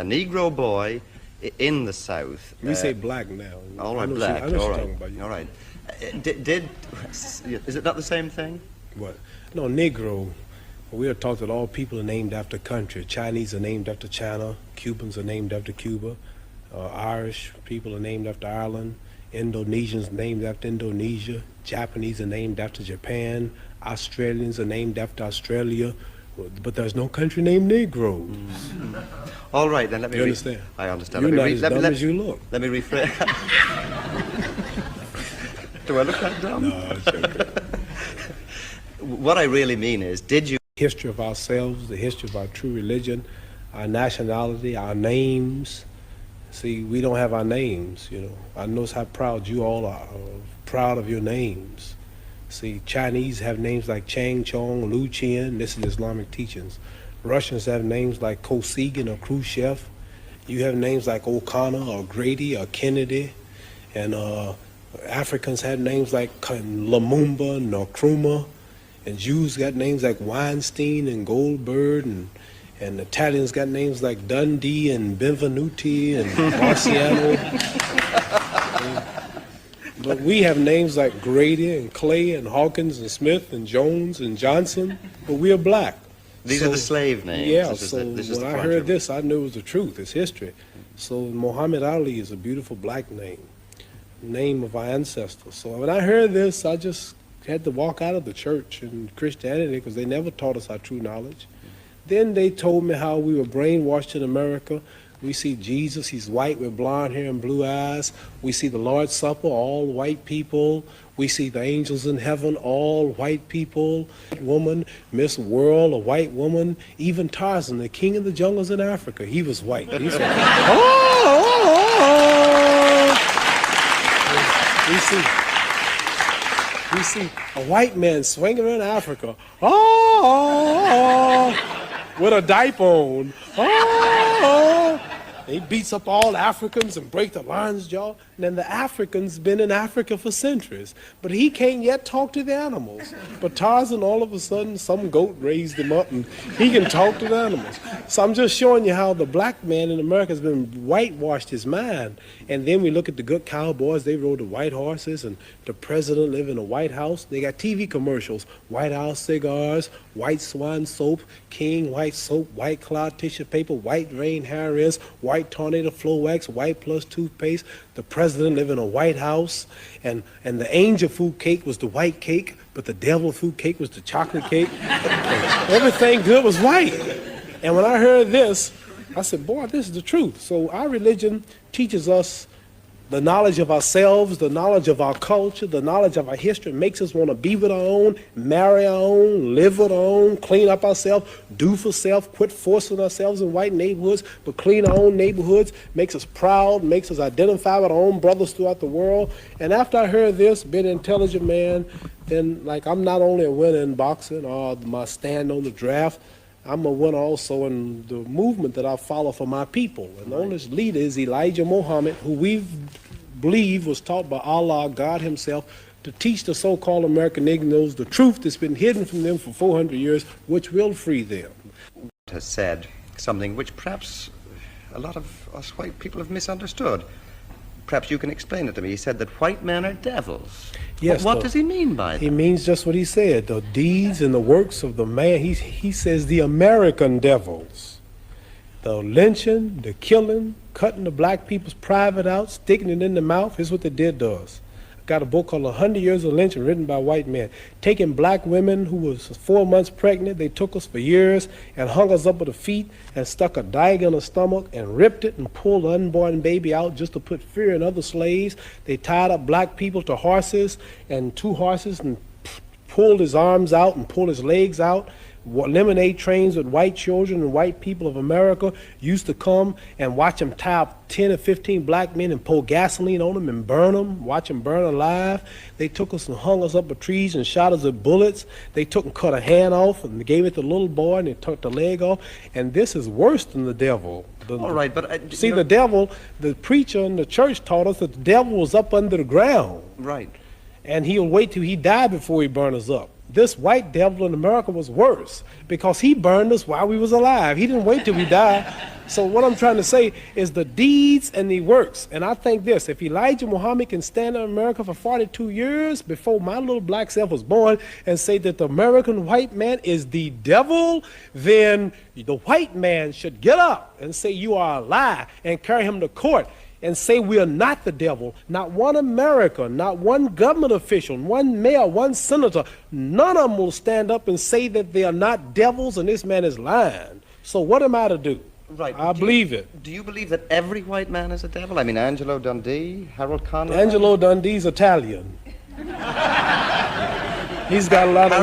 Negro boy in the South. We say black now. All right, black. All right. All right. Is it not the same thing? What? No, Negro. We are taught that all people are named after country. Chinese are named after China. Cubans are named after Cuba. Irish people are named after Ireland. Indonesians named after Indonesia. Japanese are named after Japan. Australians are named after Australia. But there's no country named Negro. Mm. All right, then let me... You understand? I understand. You're not as dumb as you look. Let me rephrase. Do I look that dumb? No, it's okay. What I really mean is, did you... History of ourselves, the history of our true religion, our nationality, our names. See, we don't have our names, you know. I notice how proud you all are, proud of your names. See, Chinese have names like Chang Chong, Lu Qian. This is Islamic teachings. Russians have names like Kosygin or Khrushchev. You have names like O'Connor or Grady or Kennedy. And Africans have names like Lumumba, Nkrumah. And Jews got names like Weinstein and Goldberg. And Italians got names like Dundee and Benvenuti and Marciano. But we have names like Grady and Clay and Hawkins and Smith and Jones and Johnson, but we are black. These are the slave names. Yeah, when I heard this, I knew it was the truth. It's history. So Muhammad Ali is a beautiful black name of our ancestors. So when I heard this, I just had to walk out of the church and Christianity because they never taught us our true knowledge. Then they told me how we were brainwashed in America. We see Jesus, he's white with blonde hair and blue eyes. We see the Lord's Supper, all white people. We see the angels in heaven, all white people. Woman, Miss World, a white woman. Even Tarzan, the king of the jungles in Africa, he was white. He said, We see a white man swinging around Africa, with a diaper on. He beats up all Africans and breaks the lion's jaw. And then the Africans been in Africa for centuries. But he can't yet talk to the animals. But Tarzan, all of a sudden, some goat raised him up and he can talk to the animals. So I'm just showing you how the black man in America has been whitewashed his mind. And then we look at the good cowboys, they rode the white horses, and the president lived in a White House. They got TV commercials, White House cigars, White Swan soap, King White soap, White Cloud tissue paper, White Rain hair rinse, White Tornado Flow Wax, White Plus toothpaste. The president lived in a White House, and the angel food cake was the white cake, but the devil food cake was the chocolate cake. Everything good was white. And when I heard this, I said, boy, this is the truth. So our religion teaches us the knowledge of ourselves, the knowledge of our culture, the knowledge of our history, makes us want to be with our own, marry our own, live with our own, clean up ourselves, do for self, quit forcing ourselves in white neighborhoods, but clean our own neighborhoods, makes us proud, makes us identify with our own brothers throughout the world. And after I heard this, being an intelligent man, then like I'm not only a winner in boxing or my stand on the draft, I'm a winner also in the movement that I follow for my people. And the only leader is Elijah Muhammad, who we believe was taught by Allah, God himself, to teach the so-called American Negroes the truth that's been hidden from them for 400 years, which will free them. Has said something which perhaps a lot of us white people have misunderstood. Perhaps you can explain it to me. He said that white men are devils. Yes. What does he mean by that? He means just what he said, the deeds and the works of the man. He says the American devils. The lynching, the killing, cutting the black people's private out, sticking it in the mouth, is what they did to us. I got a book called 100 Years of Lynching written by white men. Taking black women who was 4 months pregnant, they took us for years and hung us up with the feet and stuck a dagger in the stomach and ripped it and pulled the unborn baby out just to put fear in other slaves. They tied up black people to horses and 2 horses and pulled his arms out and pulled his legs out. Lemonade trains with white children and white people of America used to come and watch them tie up 10 or 15 black men and pour gasoline on them and burn them, watch them burn alive. They took us and hung us up with trees and shot us with bullets. They took and cut a hand off and gave it to the little boy and they took the leg off. And this is worse than the devil. All right, but... see, the devil, the preacher in the church taught us that the devil was up under the ground. Right. And he'll wait till he died before he burn us up. This white devil in America was worse because he burned us while we was alive. He didn't wait till we died. So what I'm trying to say is the deeds and the works. And I think this, if Elijah Muhammad can stand in America for 42 years before my little black self was born and say that the American white man is the devil, then the white man should get up and say you are a lie and carry him to court and say we are not the devil. Not one American, not one government official, one mayor, one senator, none of them will stand up and say that they are not devils and this man is lying. So what am I to do? Right. I believe it. Do you believe that every white man is a devil? I mean, Angelo Dundee, Harold Conrad? Angelo Dundee's Italian. He's got a lot of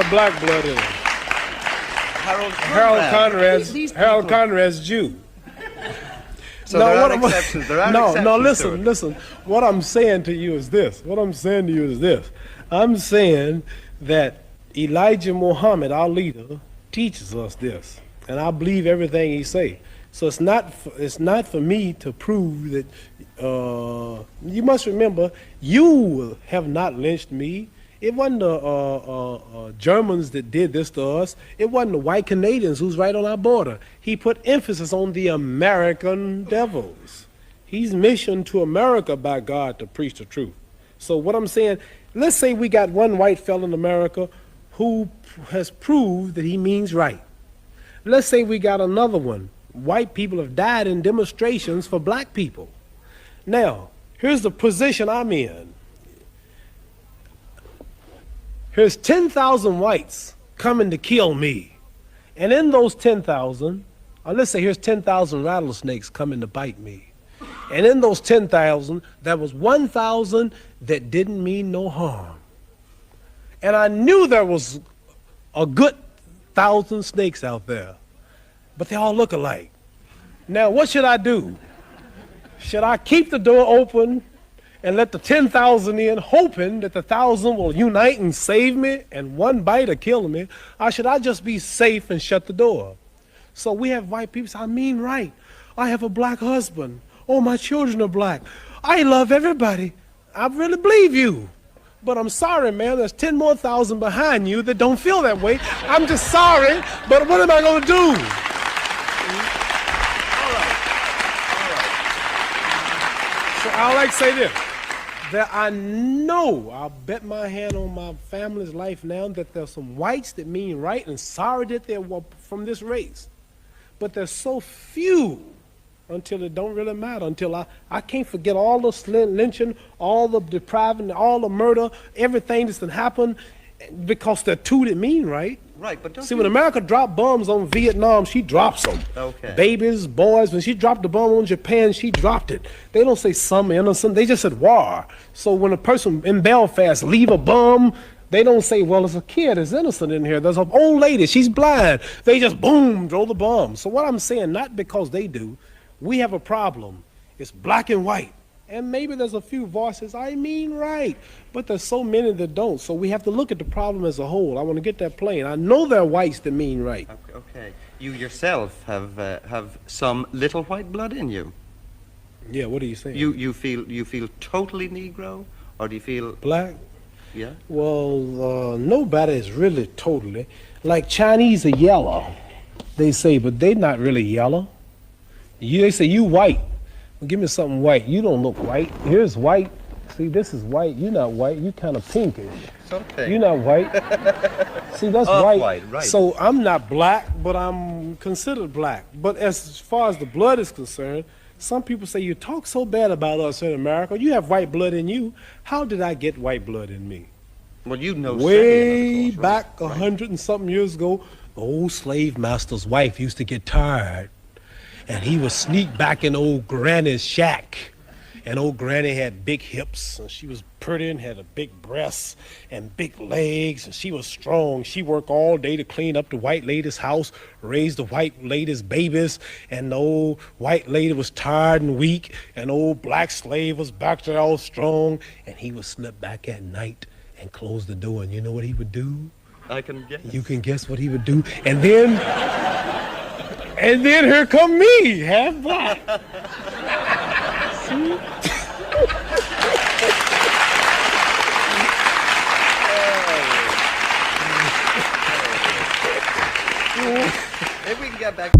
black blood in him. Harold Conrad's Jew. So there are exceptions. There are exceptions. No, listen. What I'm saying to you is this. I'm saying that Elijah Muhammad, our leader, teaches us this. And I believe everything he say. So it's not for me to prove that. You must remember, you have not lynched me. It wasn't the Germans that did this to us. It wasn't the white Canadians who's right on our border. He put emphasis on the American devils. He's missioned to America by God to preach the truth. So what I'm saying, let's say we got one white fellow in America who has proved that he means right. Let's say we got another one. White people have died in demonstrations for black people. Now, here's the position I'm in. Here's 10,000 whites coming to kill me. And in those 10,000, or let's say here's 10,000 rattlesnakes coming to bite me. And in those 10,000, there was 1,000 that didn't mean no harm. And I knew there was a good 1,000 snakes out there, but they all look alike. Now, what should I do? Should I keep the door open and let the 10,000 in, hoping that the 1,000 will unite and save me and one bite or kill me? Or should I just be safe and shut the door? So we have white people say, I mean right. I have a black husband. Oh, my children are black. I love everybody. I really believe you. But I'm sorry, man, there's 10 more thousand behind you that don't feel that way. I'm just sorry, but what am I going to do? So I like to say this, that I know, I'll bet my hand on my family's life now, that there's some whites that mean right and sorry that they're from this race. But there's so few until it don't really matter, until I can't forget all the lynching, all the depriving, all the murder, everything that's happened, because there are two that mean right. Right, but don't see, when America dropped bombs on Vietnam, she drops them. Okay. Babies, boys, when she dropped the bomb on Japan, she dropped it. They don't say some innocent, they just said war. So when a person in Belfast leave a bomb, they don't say, well, there's a kid that's innocent in here. There's an old lady, she's blind. They just, boom, throw the bomb. So what I'm saying, not because they do, we have a problem. It's black and white. And maybe there's a few voices, I mean right, but there's so many that don't. So we have to look at the problem as a whole. I want to get that plain. I know there are whites that mean right. Okay. You yourself have some little white blood in you. Yeah, what are you saying? You feel totally Negro, or do you feel black? Yeah. Well, nobody is really totally. Like Chinese are yellow, they say, but they're not really yellow. They say you white. Well, give me something white. You don't look white. Here's white. See, this is white. You're not white. You're kind of pinkish. Okay. You're not white. See, that's white. Right. So I'm not black, but I'm considered black. But as far as the blood is concerned, some people say, you talk so bad about us in America. You have white blood in you. How did I get white blood in me? Well, you know, way back 100 and something years ago, the old slave master's wife used to get tired. And he would sneak back in old Granny's shack. And old Granny had big hips, and she was pretty and had a big breasts and big legs, and she was strong. She worked all day to clean up the white lady's house, raise the white lady's babies, and the old white lady was tired and weak, and old black slave was back there all strong, and he would slip back at night and close the door, and you know what he would do? I can guess. You can guess what he would do. And then here come me, half black. See? Maybe we can get back.